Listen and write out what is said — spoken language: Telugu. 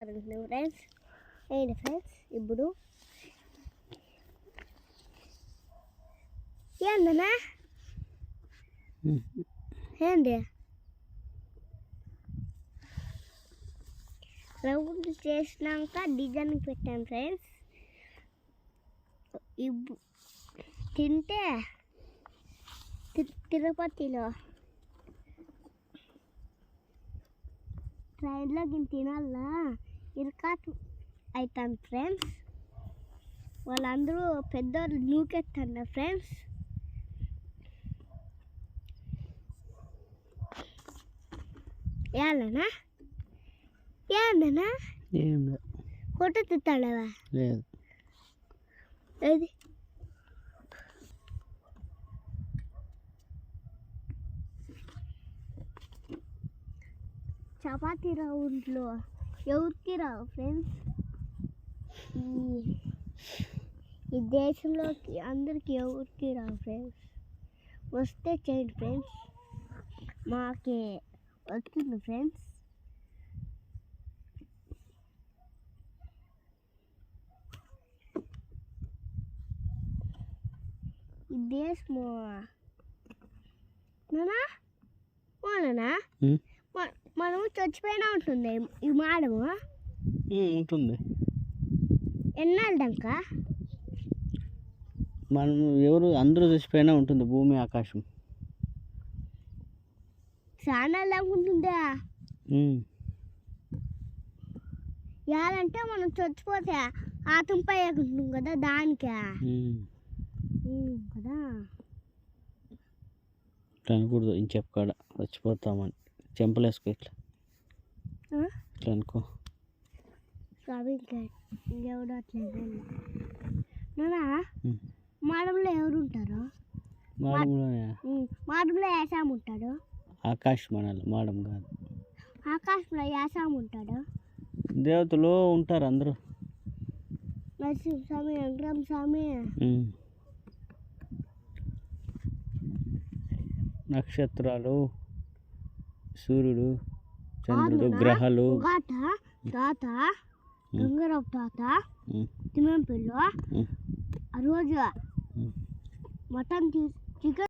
ఫ్రెండ్స్ ఏంటి ఫ్రెండ్స్ ఇప్పుడు ఏందన్నా ఏంది రౌండ్ చేసినాక డిజైన్ పెట్టాను ఫ్రెండ్స్. ఇప్పుడు తింటే తిరుపతిలో ట్రైన్లో తినాలా ఇరకాటు అవుతాను ఫ్రెండ్స్. వాళ్ళందరూ పెద్దోళ్ళు నూకెత్తాను ఫ్రెండ్స్. ఏళ్ళనా ఏందన్నా ఏం లేదు ఫోటో తిట్టాడవా లేదు ఏది చపాతీ రౌండ్లో ఎవరికి రావు ఫ్రెండ్స్. ఈ దేశంలోకి అందరికి ఎవరికి రావు ఫ్రెండ్స్. వస్తే చేయండి ఫ్రెండ్స్, మాకే వస్తుంది ఫ్రెండ్స్. ఈ దేశము నానా మనము చచ్చిపోయినా ఉంటుంది ఈ మాడము ఉంటుంది. ఎన్నాళ్ళు దాకా మనం ఎవరు అందరూ చచ్చిపోయినా ఉంటుంది భూమి ఆకాశం. చాలా దాకా ఉంటుందా? ఎలాంటే మనం చచ్చిపోతే ఆతంపై ఉంటుంది కదా దానికే కదా. ఇట్లా అనకూడదు ఇంచెప్పకాడ చచ్చిపోతామని చెంపలు వేసుకో ఇట్లా ఇట్లా అనుకో. ఇంకెవడు అట్లేదు నానా. మాడంలో ఎవరు ఉంటారు? మాడంలో యాసాము ఉంటాడు. ఆకాశం అనాలి, మాడం కాదు. ఆకాశంలో యాసాము ఉంటాడు. దేవతలు ఉంటారు అందరూ. నరసింహస్వామి, వెంకటరామ స్వామి, నక్షత్రాలు, సూర్యుడు, చంద్రుడు, గ్రహాలు. తాత గంగారావు తాత తిమ్మపిల్లు ఆ రోజు మటన్ చికెన్